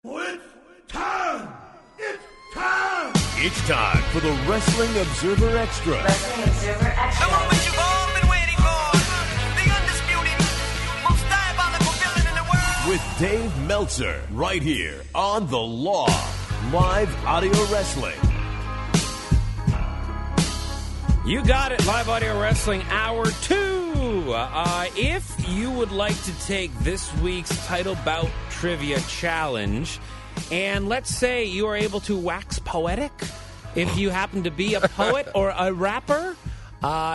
It's time! It's time! It's time for the Wrestling Observer Extra. Wrestling Observer Extra. The moment you've all been waiting for. The undisputed, most diabolical villain in the world. With Dave Meltzer, right here on The Law. Live Audio Wrestling. You got it, Live Audio Wrestling Hour 2. If you would like to take this week's Title Bout Trivia Challenge, and let's say you are able to wax poetic, if you happen to be a poet or a rapper,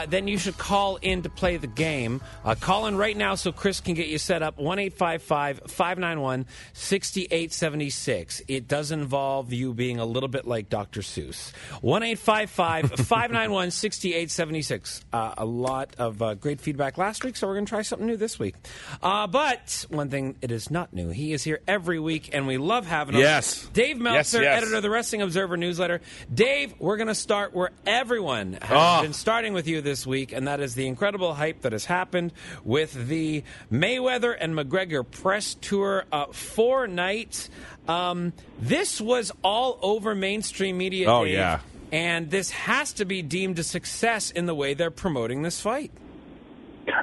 then you should call in to play the game. Call in right now so Chris can get you set up. 1-855-591-6876. It does involve you being a little bit like Dr. Seuss. 1-855-591-6876. A lot of great feedback last week, so we're going to try something new this week. But one thing, it is not new. He is here every week, and we love having him. Yes. Dave Meltzer, Yes. editor of the Wrestling Observer newsletter. Dave, we're going to start where everyone has been starting with you this week, and that is the incredible hype that has happened with the Mayweather and McGregor press tour 4 nights. This was all over mainstream media. Oh, Dave, yeah. And this has to be deemed a success in the way they're promoting this fight.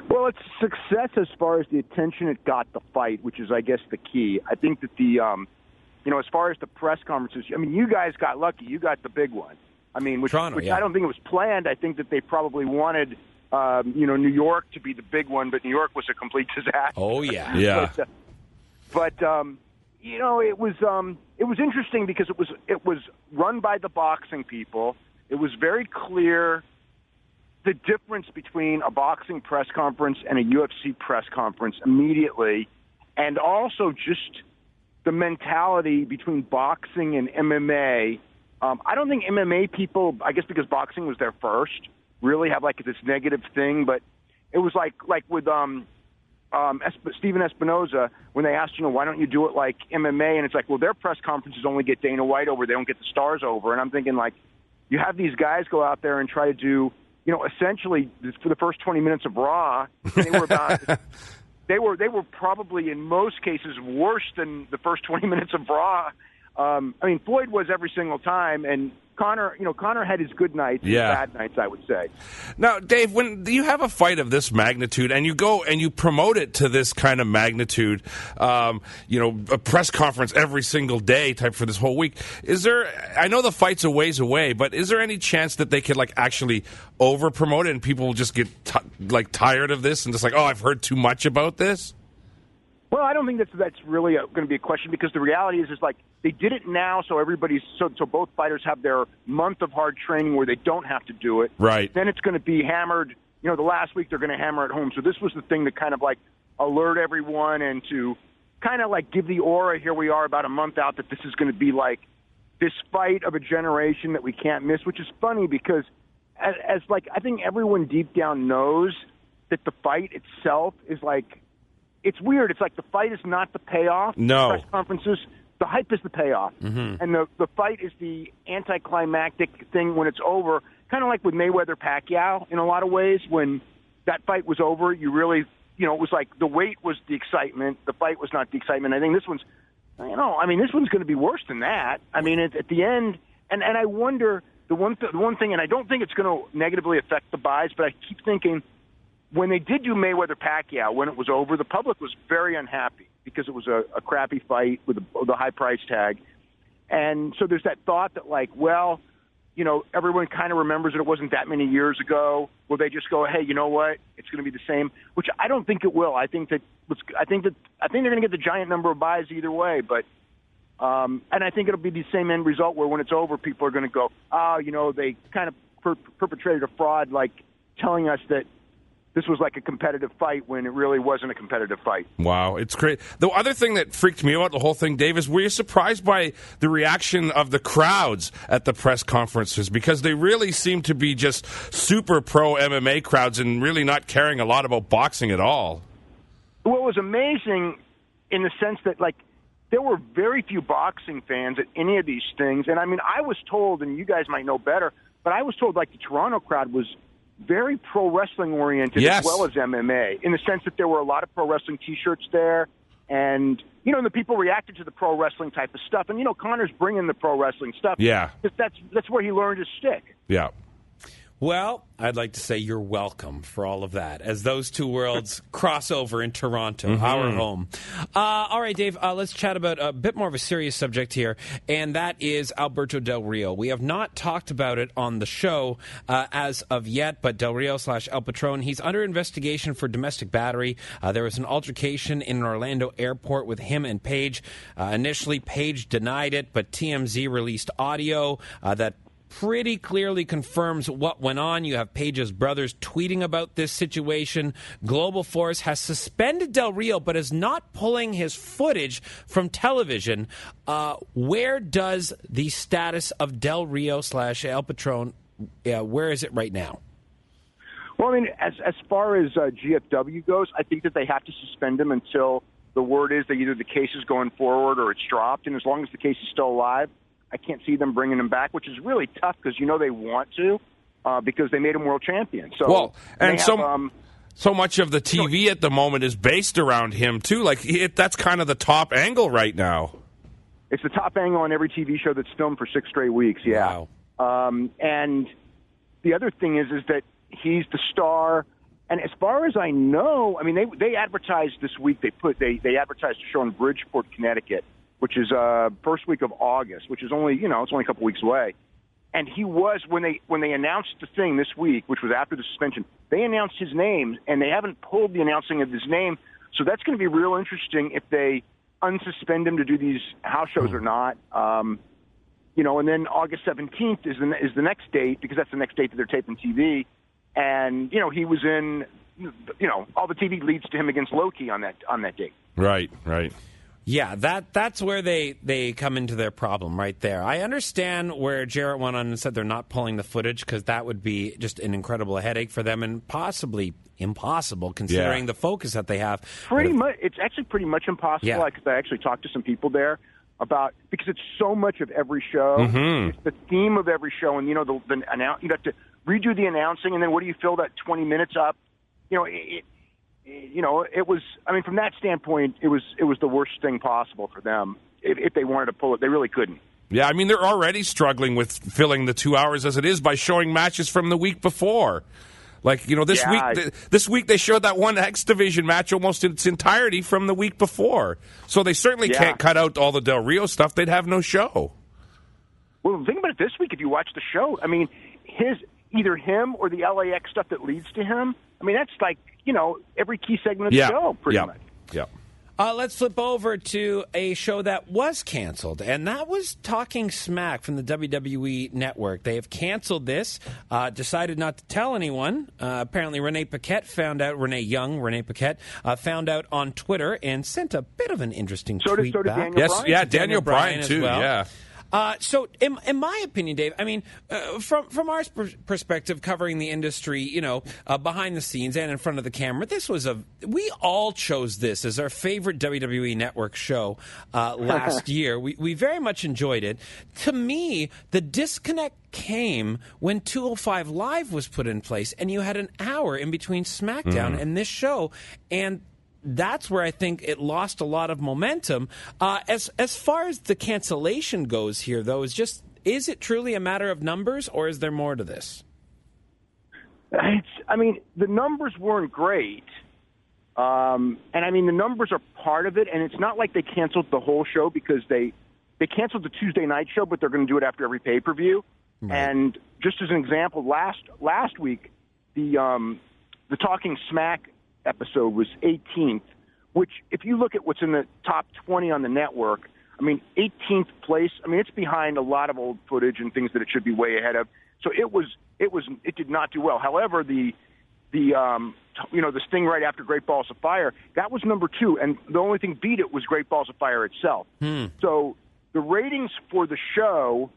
Well, it's a success as far as the attention it got the fight, which is, I guess, the key. I think that the, as far as the press conferences, I mean, you guys got lucky. You got the big one. I mean, which Toronto, yeah. I don't think it was planned. I think that they probably wanted, New York to be the big one, but New York was a complete disaster. Oh, yeah. Yeah. But it was interesting because it was run by the boxing people. It was very clear the difference between a boxing press conference and a UFC press conference immediately, and also just the mentality between boxing and MMA. I don't think MMA people, I guess because boxing was there first, really have like this negative thing. But it was like with Steven Espinoza when they asked, why don't you do it like MMA? And it's like, well, their press conferences only get Dana White over. They don't get the stars over. And I'm thinking, like, you have these guys go out there and try to do, essentially for the first 20 minutes of Raw, they were about they were probably in most cases worse than the first 20 minutes of Raw. Floyd was every single time, and Conor had his good nights and bad nights, I would say. Now, Dave, when you have a fight of this magnitude and you go and you promote it to this kind of magnitude, a press conference every single day type for this whole week, I know the fight's a ways away, but is there any chance that they could actually over-promote it and people will just get tired of this and just I've heard too much about this? Well, I don't think that's really going to be a question because the reality is they did it now, so so both fighters have their month of hard training where they don't have to do it. Right. Then it's going to be hammered. The last week they're going to hammer it home. So this was the thing to kind of alert everyone and to kind of give the aura. Here we are about a month out that this is going to be this fight of a generation that we can't miss. Which is funny because as I think everyone deep down knows that the fight itself is it's weird. It's the fight is not the payoff. No. Press conferences, the hype is the payoff. Mm-hmm. And the fight is the anticlimactic thing when it's over, kind of like with Mayweather-Pacquiao in a lot of ways. When that fight was over, you really, it was the wait was the excitement. The fight was not the excitement. I think this one's, this one's going to be worse than that. At the end, and I wonder, the one thing, and I don't think it's going to negatively affect the buys, but I keep thinking, when they did do Mayweather-Pacquiao, when it was over, the public was very unhappy because it was a crappy fight with a high price tag. And so there's that thought that, everyone kind of remembers that it wasn't that many years ago. Will they just go, hey, you know what? It's going to be the same, which I don't think it will. I think they're going to get the giant number of buys either way. But and I think it'll be the same end result where when it's over, people are going to go, they kind of perpetrated a fraud, telling us that this was a competitive fight when it really wasn't a competitive fight. Wow, it's great. The other thing that freaked me out, the whole thing, Dave, is were you surprised by the reaction of the crowds at the press conferences? Because they really seem to be just super pro MMA crowds and really not caring a lot about boxing at all. Well, it was amazing in the sense that, there were very few boxing fans at any of these things. And, I was told, and you guys might know better, but I was told, the Toronto crowd was very pro wrestling oriented yes. as well as MMA, in the sense that there were a lot of pro wrestling T-shirts there, and and the people reacted to the pro wrestling type of stuff. And, Conor's bringing the pro wrestling stuff. Yeah. That's where he learned his stick. Yeah. Well, I'd like to say you're welcome for all of that as those two worlds cross over in Toronto, our home. All right, Dave, let's chat about a bit more of a serious subject here, and that is Alberto Del Rio. We have not talked about it on the show as of yet, but Del Rio / El Patron, he's under investigation for domestic battery. There was an altercation in an Orlando airport with him and Paige. Initially, Paige denied it, but TMZ released audio that pretty clearly confirms what went on. You have Paige's brothers tweeting about this situation. Global Force has suspended Del Rio, but is not pulling his footage from television. Where does the status of Del Rio / El Patron, where is it right now? Well, I mean, as far as GFW goes, I think that they have to suspend him until the word is that either the case is going forward or it's dropped. And as long as the case is still alive, I can't see them bringing him back, which is really tough because they want to because they made him world champion. So so much of the TV at the moment is based around him too. Like that's kind of the top angle right now. It's the top angle on every TV show that's filmed for 6 straight weeks. Yeah. Wow. And the other thing is that he's the star. And as far as I know, I mean, they advertised this week. They advertised a show in Bridgeport, Connecticut, which is first week of August, which is only it's only a couple weeks away. And he was when they announced the thing this week, which was after the suspension. They announced his name, and they haven't pulled the announcing of his name. So that's going to be real interesting if they unsuspend him to do these house shows or not. And then August 17th is the next date because that's the next date that they're taping TV. And he was in all the TV leads to him against Loki on that date. Right. Yeah, that's where they come into their problem right there. I understand where Jarrett went on and said they're not pulling the footage because that would be just an incredible headache for them and possibly impossible considering the focus that they have. It's actually pretty much impossible. Yeah. I actually talked to some people there because it's so much of every show. It's the theme of every show, and you have to redo the announcing, and then what do you fill that 20 minutes up? It was. I mean, from that standpoint, it was the worst thing possible for them. If they wanted to pull it, they really couldn't. Yeah, I mean, they're already struggling with filling the 2 hours as it is by showing matches from the week before. Like this week they showed that one X Division match almost in its entirety from the week before. So they certainly can't cut out all the Del Rio stuff. They'd have no show. Well, think about it this week. If you watch the show, I mean, either him or the LAX stuff that leads to him. I mean, that's like, every key segment of the show, pretty much. Yeah. Let's flip over to a show that was canceled, and that was Talking Smack from the WWE Network. They have canceled this, decided not to tell anyone. Apparently, Renee Paquette found out on Twitter and sent a bit of an interesting tweet back. Daniel Bryan too, well. yeah. So, in my opinion, Dave, I mean, from our perspective, covering the industry, behind the scenes and in front of the camera, we all chose this as our favorite WWE Network show last year. We very much enjoyed it. To me, the disconnect came when 205 Live was put in place, and you had an hour in between SmackDown and this show, and that's where I think it lost a lot of momentum. As far as the cancellation goes here, though, is it truly a matter of numbers, or is there more to this? The numbers weren't great. And, the numbers are part of it, and it's not like they canceled the whole show because they canceled the Tuesday night show, but they're going to do it after every pay-per-view. Right. And just as an example, last week, the Talking Smack episode was 18th, which if you look at what's in the top 20 on the network, 18th place, it's behind a lot of old footage and things that it should be way ahead of. So it did not do well. However, the Sting right after Great Balls of Fire, that was number 2, and the only thing beat it was Great Balls of Fire itself. So the ratings for the shows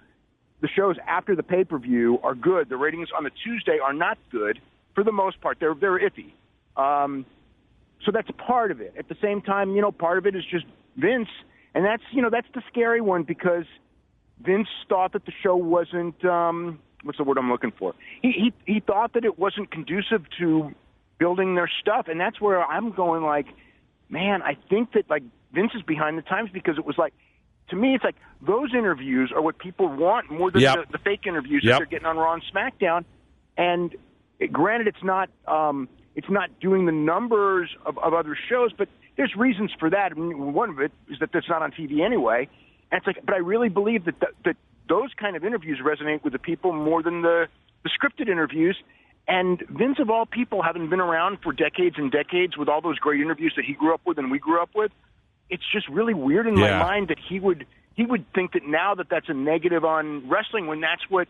after the pay-per-view are good. The ratings on the Tuesday are not good for the most part. They're iffy. So that's part of it. At the same time, part of it is just Vince, and that's the scary one because Vince thought that the show wasn't what's the word I'm looking for? He thought that it wasn't conducive to building their stuff, and that's where I'm going. Like, man, I think that Vince is behind the times, because it was like, to me, it's like those interviews are what people want more than the fake interviews that they're getting on Raw and SmackDown. And granted, it's not doing the numbers of other shows, but there's reasons for that. I mean, one of it is that it's not on TV anyway. And it's like, but I really believe that those kind of interviews resonate with the people more than the scripted interviews. And Vince, of all people, having been around for decades and decades with all those great interviews that he grew up with and we grew up with, it's just really weird in my mind that he would think that now that that's a negative on wrestling, when that's what,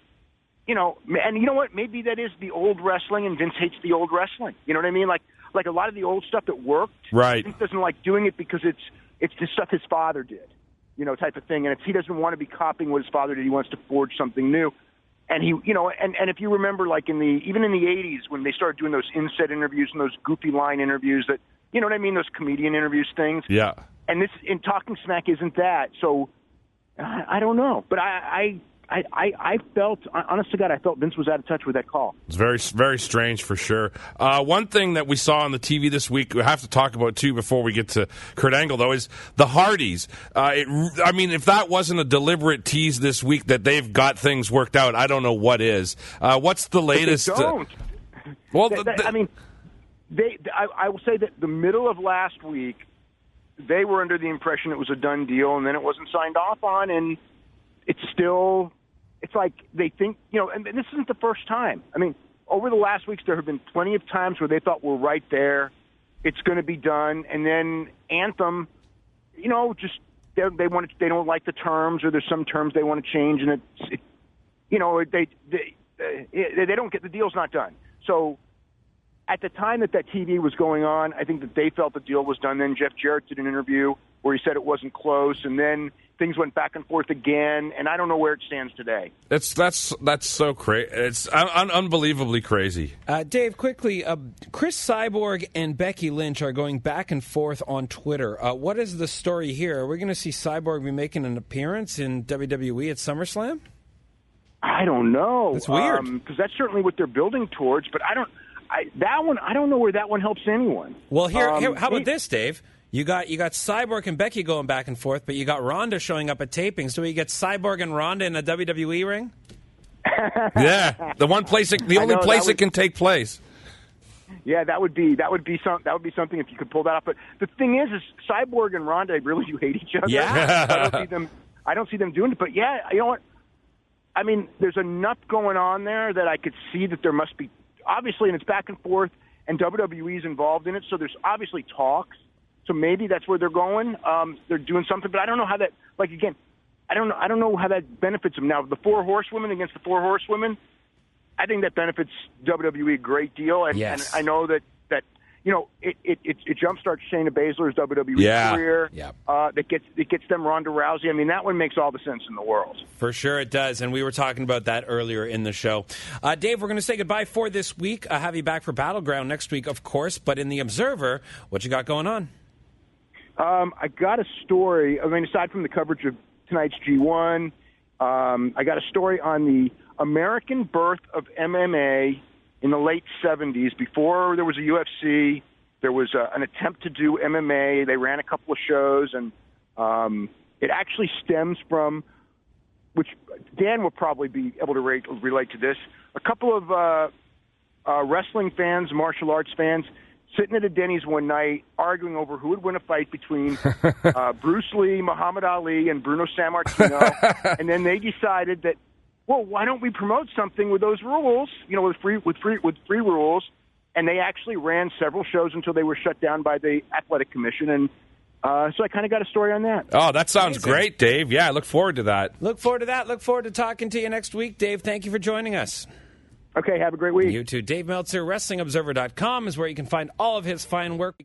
you know, and you know what, maybe that is the old wrestling and Vince hates the old wrestling. You know what I mean? Like a lot of the old stuff that worked, right. Vince doesn't like doing it because it's the stuff his father did, you know, type of thing. And he doesn't want to be copying what his father did. He wants to forge something new. And he, you know, and if you remember, like even in the 80s when they started doing those inset interviews and those goofy line interviews that, you know what I mean, those comedian interviews things. Yeah. And this in Talking Smack isn't that. So I don't know, but I felt, honest to God, I felt Vince was out of touch with that call. It's very, very strange for sure. One thing that we saw on the TV this week, we have to talk about too before we get to Kurt Angle, though, is the Hardys. I mean, if that wasn't a deliberate tease this week that they've got things worked out, I don't know what is. What's the latest? But they don't. Well, I mean, I will say that the middle of last week, they were under the impression it was a done deal, and then it wasn't signed off on, and it's still, it's like they think, you know, and this isn't the first time. I mean, over the last weeks, there have been plenty of times where they thought we're right there, it's going to be done, and then Anthem, you know, just they don't like the terms, or there's some terms they want to change, and you know, they don't get, the deal's not done. So at the time that TV was going on, I think that they felt the deal was done. Then Jeff Jarrett did an interview where he said it wasn't close, and then things went back and forth again, and I don't know where it stands today. That's so crazy. It's unbelievably crazy. Dave, quickly, Chris Cyborg and Becky Lynch are going back and forth on Twitter. What is the story here? Are we going to see Cyborg be making an appearance in WWE at SummerSlam? I don't know. That's weird. Because that's certainly what they're building towards, but I don't know where that one helps anyone. Well, here how about this, Dave? You got Cyborg and Becky going back and forth, but you got Ronda showing up at tapings. So you get Cyborg and Ronda in a WWE ring? Yeah, the only place it can take place. Yeah, that would be something if you could pull that off. But the thing is Cyborg and Ronda really do hate each other. Yeah, I don't see them doing it. But yeah, you know what? I mean, there's enough going on there that I could see that there must be, obviously, and it's back and forth, and WWE's involved in it, so there's obviously talks. So maybe that's where they're going. They're doing something, but I don't know how that. Like again, I don't know how that benefits them. Now, the 4 horsewomen against the 4 horsewomen, I think that benefits WWE a great deal, and I know that you know it jumpstarts Shayna Baszler's WWE career. Yeah. That gets them Ronda Rousey. I mean, that one makes all the sense in the world. For sure it does, and we were talking about that earlier in the show. Dave, we're going to say goodbye for this week. I'll have you back for Battleground next week, of course, but in the Observer, what you got going on? I got a story. I mean, aside from the coverage of tonight's G1, I got a story on the American birth of MMA in the late 70s. Before there was a UFC, there was an attempt to do MMA. They ran a couple of shows, and it actually stems from, which Dan will probably be able to relate to this, a couple of wrestling fans, martial arts fans, sitting at a Denny's one night arguing over who would win a fight between Bruce Lee, Muhammad Ali, and Bruno Sammartino. And then they decided that, well, why don't we promote something with those rules, you know, with free rules? And they actually ran several shows until they were shut down by the athletic commission. And so I kind of got a story on that. Oh, that sounds great, Dave. Yeah, I look forward to that. Look forward to talking to you next week. Dave, thank you for joining us. Okay, have a great week. You too. Dave Meltzer, WrestlingObserver.com is where you can find all of his fine work.